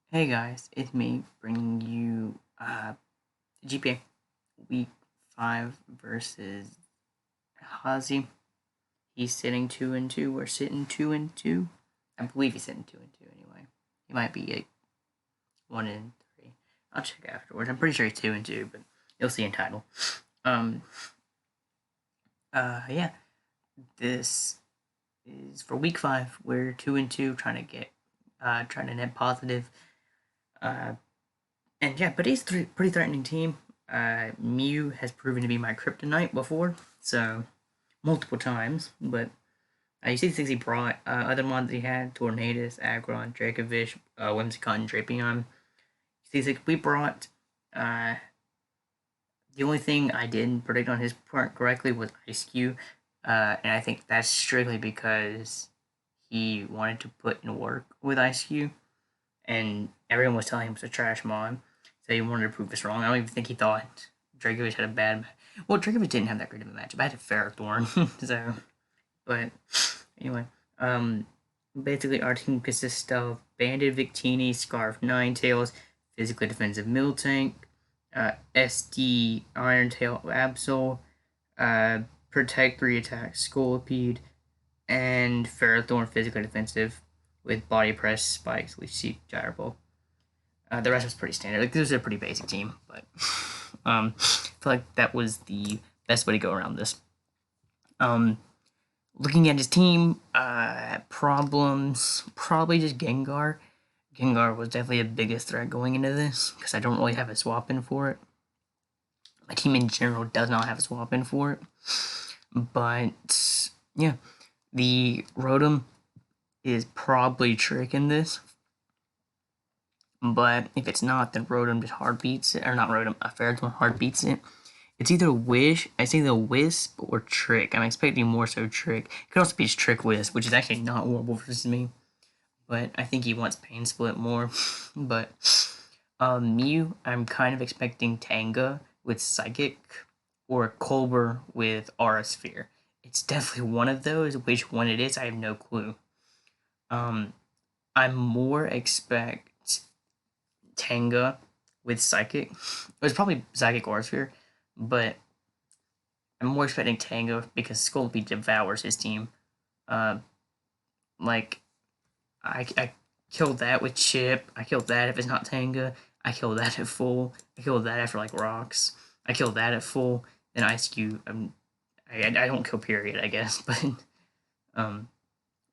Hey guys, it's me bringing you GPA week 5 versus Hazy. He's sitting 2-2. We're sitting 2-2. I believe he's sitting 2-2 anyway. He might be 1-3. I'll check afterwards. I'm pretty sure he's 2-2, but you'll see in title. Um yeah. This is for week 5. We're 2-2, trying to net positive. Uh And yeah, but he's pretty threatening team. Mew has proven to be my kryptonite before, so multiple times. But you see the things he brought. Other ones he had: Tornadus, Aggron, Dracovish, Whimsicott, Drapion. You see things we brought. Uh, the only thing I didn't predict on his part correctly was Ice Cube, and I think that's strictly because he wanted to put in work with Ice Cube, and everyone was telling him it's a trash mod. So he wanted to prove us wrong. I don't even think he thought Dracovish had a bad. Well, Dracovish didn't have that great of a matchup. I had a Ferrothorn, so. But anyway, basically our team consists of Banded Victini, Scarf, Ninetales, Physically Defensive Miltank, SD Iron Tail Absol, Protect 3 Attack Scolipede, and Ferrothorn Physically Defensive with Body Press, Spikes, Leech Seek, Gyro. The rest was pretty standard. Like, this is a pretty basic team, but I feel like that was the best way to go around this. Looking at his team, problems, probably just Gengar. Gengar was definitely the biggest threat going into this because I don't really have a swap in for it. My team in general does not have a swap in for it. But yeah, the Rotom is probably tricking this. But if it's not, then Rotom just hard beats it. Or not Rotom, a Ferrothorn hard beats it. It's either Wisp or Trick. I'm expecting more so Trick. It could also be Trick Wisp, which is actually not horrible versus me. But I think he wants Pain Split more. But Mew, I'm kind of expecting Tanga with Psychic or Colbur with Aura Sphere. It's definitely one of those. Which one it is, I have no clue. I more expect Tanga with Psychic. It was probably Psychic Aura Sphere, but I'm more expecting Tanga because Scolipede devours his team. Uh, like I killed that with Chip. I killed that if it's not Tanga. I killed that at full. I killed that after like rocks. I killed that at full. Then Ice Cube. I don't kill period, I guess, but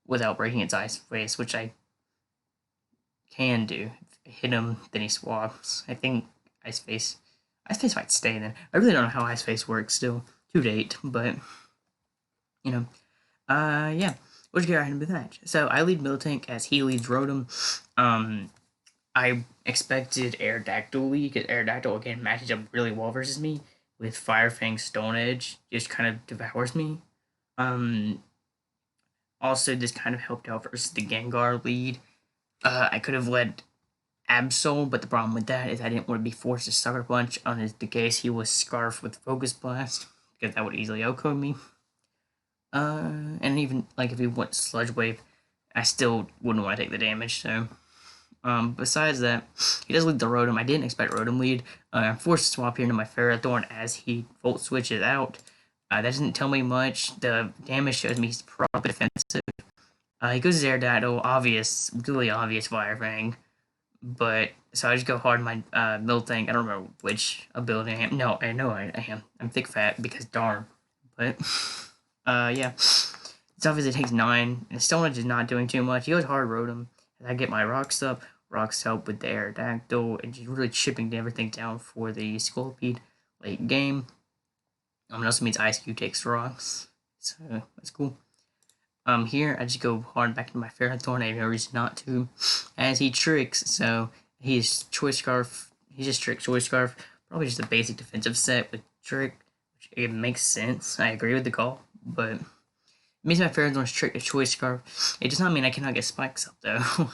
without breaking its ice face, which I can do. If I hit him, then he swaps. I think ice face might stay then. I really don't know how ice face works still to date, but you know, yeah. Which gear item with that? So I lead Miltank as he leads Rotom. I expected Aerodactyl lead because Aerodactyl again matches up really well versus me with Fire Fang Stone Edge, just kind of devours me. Um, Also, this kind of helped out versus the Gengar lead. I could have led Absol, but the problem with that is I didn't want to be forced to Sucker Punch on the case he was Scarf with Focus Blast because that would easily outcode me. And even like if he went Sludge Wave, I still wouldn't want to take the damage. So, besides that, he does lead the Rotom. I didn't expect Rotom lead. I'm forced to swap here into my Ferrothorn as he Volt switches out. That doesn't tell me much. The damage shows me he's probably defensive. He goes Aerodactyl, obvious, really obvious Fire Fang. But so I just go hard on my Miltank. I don't remember which ability I am. No, I know I am. I'm thick fat because darn. But yeah. It's obvious it takes 9, and Stone Edge is not doing too much. He goes hard Rotom. As I get my rocks up, rocks help with the Aerodactyl, and just really chipping everything down for the Scolipede late game. It also means Ice Cube takes rocks, so that's cool. Here I just go hard back into my Ferrothorn. I have no reason not to, as he tricks. So he's Choice Scarf. He just tricks Choice Scarf. Probably just a basic defensive set with trick, which it makes sense. I agree with the call, but it means my Ferrothorn's trick to Choice Scarf. It does not mean I cannot get spikes up though.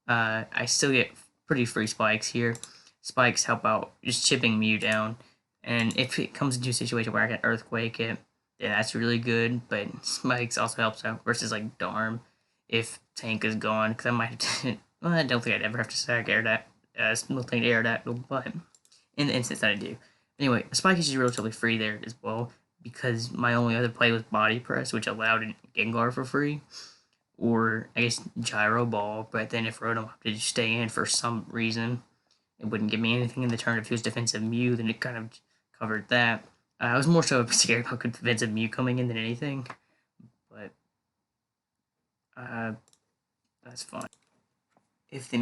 I still get pretty free spikes here. Spikes help out just chipping Mew down, and if it comes into a situation where I can Earthquake it, yeah, that's really good, but Spikes also helps out versus like Darm if Tank is gone, because I might Well, I don't think I'd ever have to sack Miltank Aerodactyl, but in the instance that I do. Anyway, Spike is relatively free there as well, because my only other play was Body Press, which allowed Gengar for free, or I guess Gyro Ball, but then if Rotom opted to stay in for some reason, it wouldn't give me anything in the turn if he was defensive Mew, then it kind of covered that. I was more so scared about defensive Mew coming in than anything, but that's fine. If the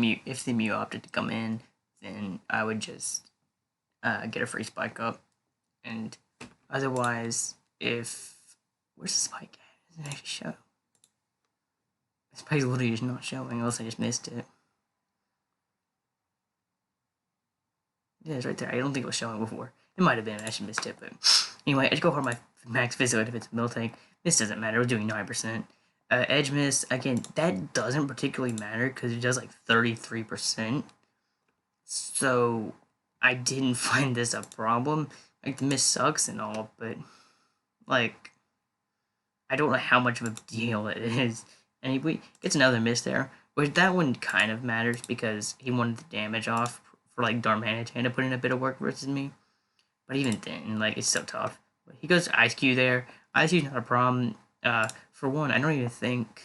Mew opted to come in, then I would just get a free spike up, and otherwise, if where's the spike at? It doesn't actually show. The spike's literally just not showing, unless I just missed it. Yeah, it's right there. I don't think it was showing before. It might have been. I just missed it, but anyway, I just go for my max physical defense Miltank. This doesn't matter. We're doing 9%. Edge miss, again, that doesn't particularly matter because it does like 33%. So I didn't find this a problem. Like, the miss sucks and all, but like, I don't know how much of a deal it is. And he gets another miss there, which that one kind of matters because he wanted the damage off for like Darmanitan to put in a bit of work versus me. But even then, like, it's so tough. But he goes to Ice Cube there. Ice Cube's not a problem. For one, I don't even think,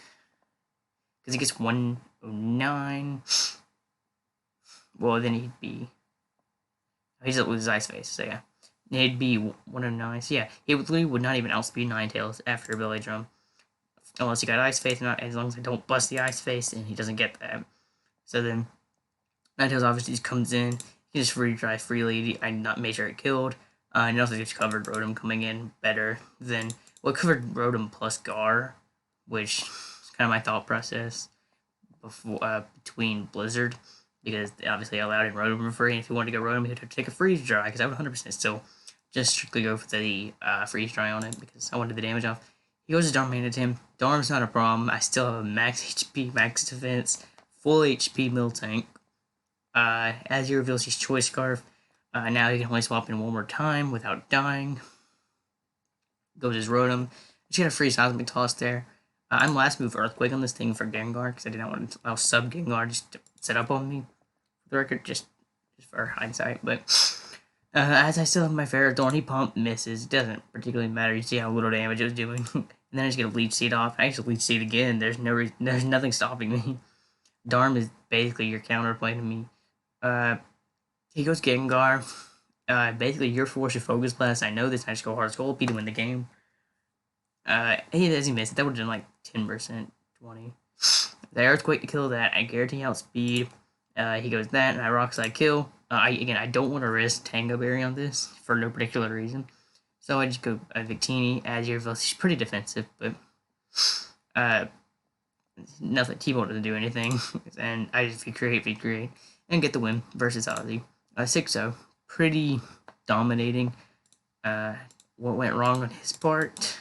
because he gets 109. Well, then he'd be. He's up with his Ice Face, so yeah. He'd be 109. So yeah, he literally would not even outspeed Ninetales after Belly Drum. Unless he got Ice Face, not as long as I don't bust the Ice Face, and he doesn't get that. So then, Ninetales obviously just comes in. He just free drive freely. I not made sure it killed. And also just covered Rotom coming in better than. Well, it covered Rotom plus Gar, which is kind of my thought process before between Blizzard, because they obviously allowed in Rotom for free, and if you wanted to go Rotom, you had to take a freeze dry, because I would 100% still just strictly go for the freeze dry on it, because I wanted the damage off. He goes to Darmanitan. Darm's not a problem. I still have a max HP, max defense, full HP Miltank. As he reveals his Choice Scarf, now he can only swap in one more time without dying. Goes his Rotom. Just got a free Seismic Toss there. I'm last move Earthquake on this thing for Gengar, because I did not want to allow sub Gengar just to set up on me. For the record, just for hindsight. But as I still have my Ferrothorn, Pump misses. It doesn't particularly matter. You see how little damage it was doing. And then I just get a Leech Seed off. I actually Leech Seed again. There's nothing stopping me. Darm is basically your counterplay to me. He goes Gengar. Basically, you're forced to Focus Blast. I know this. I just go Hard Skull P to win the game. He doesn't miss it. That would have done like 10%, 20. The Earthquake to kill that. I guarantee outspeed. He goes that, and I Rock Slide kill. I don't want to risk Tango Berry on this for no particular reason. So I just go Victini as your She's pretty defensive, but nothing. T-Bone doesn't do anything. And I just V-Create, and get the win versus Ozzy. 6-0. Pretty dominating. What went wrong on his part?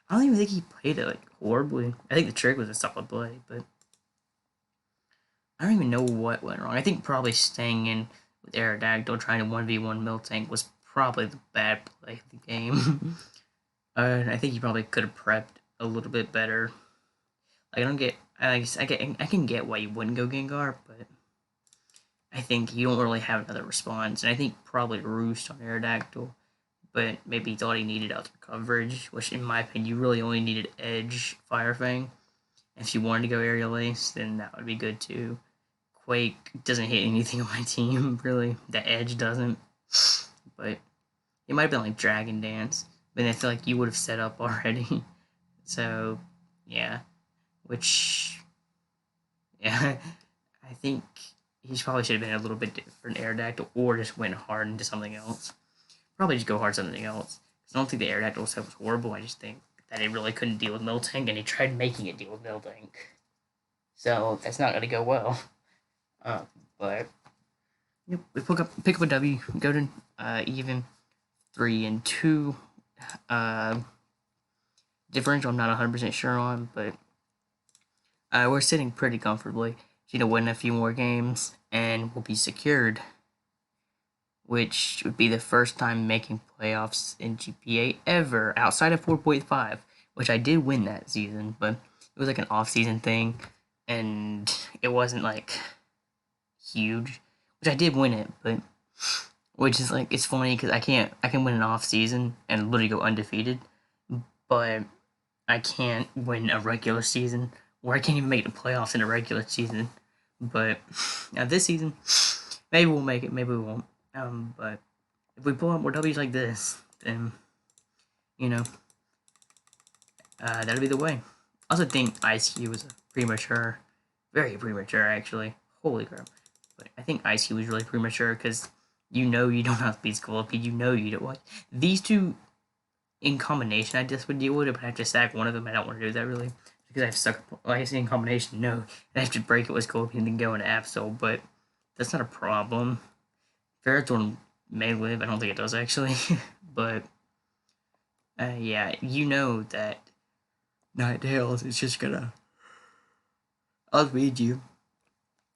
I don't even think he played it like horribly. I think the trick was a solid play, but I don't even know what went wrong. I think probably staying in with Aerodactyl trying to 1v1 Miltank was probably the bad play of the game. I think he probably could have prepped a little bit better. Like, I can get why you wouldn't go Gengar, but I think you don't really have another response. And I think probably Roost on Aerodactyl, but maybe he thought he needed other coverage, which in my opinion, you really only needed Edge, Fire Fang. If you wanted to go Aerial Ace, then that would be good too. Quake doesn't hit anything on my team, really. The Edge doesn't. But it might have been like Dragon Dance, but I feel like you would have set up already. So, yeah. Which, yeah, I think he probably should have been a little bit different Aerodactyl, or just went hard into something else. Probably just go hard something else. I don't think the Aerodactyl stuff was horrible. I just think that it really couldn't deal with Miltank, and he tried making it deal with Miltank. So that's not going to go well. But yep, we pick up a W, go to even 3-2. Differential I'm not 100% sure on, but we're sitting pretty comfortably. To win a few more games, and we'll be secured, which would be the first time making playoffs in GPA ever, outside of 4.5, which I did win that season, but it was like an off-season thing. and it wasn't like huge, which I did win it, but which is like it's funny because I can win an off season and literally go undefeated, but I can't win a regular season where I can't even make the playoffs in a regular season. But now this season, maybe we'll make it, maybe we won't. But if we pull out more W's like this, then you know, that'll be the way. I also think ICU was premature, very premature actually. Holy crap! But I think ICU was really premature because you know you don't have to beat Scolipede. You know you don't. Like these two in combination, I just would deal with it, but I have to stack one of them. I don't want to do that really because I have suck. Like I say in combination, no, I have to break it with Scolipede and then go into Absol, but that's not a problem. Ferrothorn may live. I don't think it does actually, but yeah, you know that Ninetales is just gonna outread you.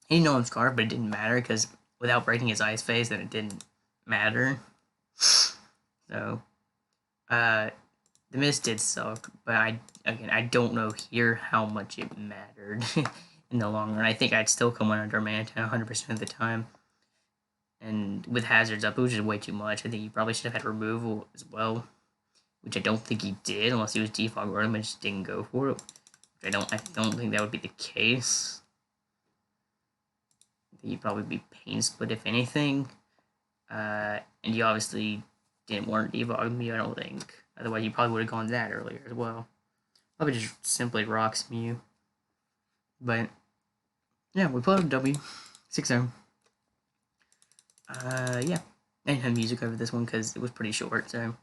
He know I'm scarred, but it didn't matter because without breaking his ice phase, then it didn't matter. So, the miss did suck, but I don't know here how much it mattered in the long run. I think I'd still come under Manton 100% of the time. And with hazards up, it was just way too much. I think he probably should have had removal as well, which I don't think he did, unless he was defog or and just didn't go for it. I don't think that would be the case. He'd probably be pain split if anything. And you obviously didn't want to defog me, I don't think. Otherwise, you probably would have gone that earlier as well. Probably just simply rocks Mew. But yeah, we pulled out a W. 6-0. Yeah. I didn't have music over this one because it was pretty short, so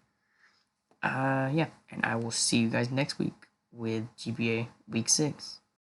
yeah, and I will see you guys next week with GPA Week 6.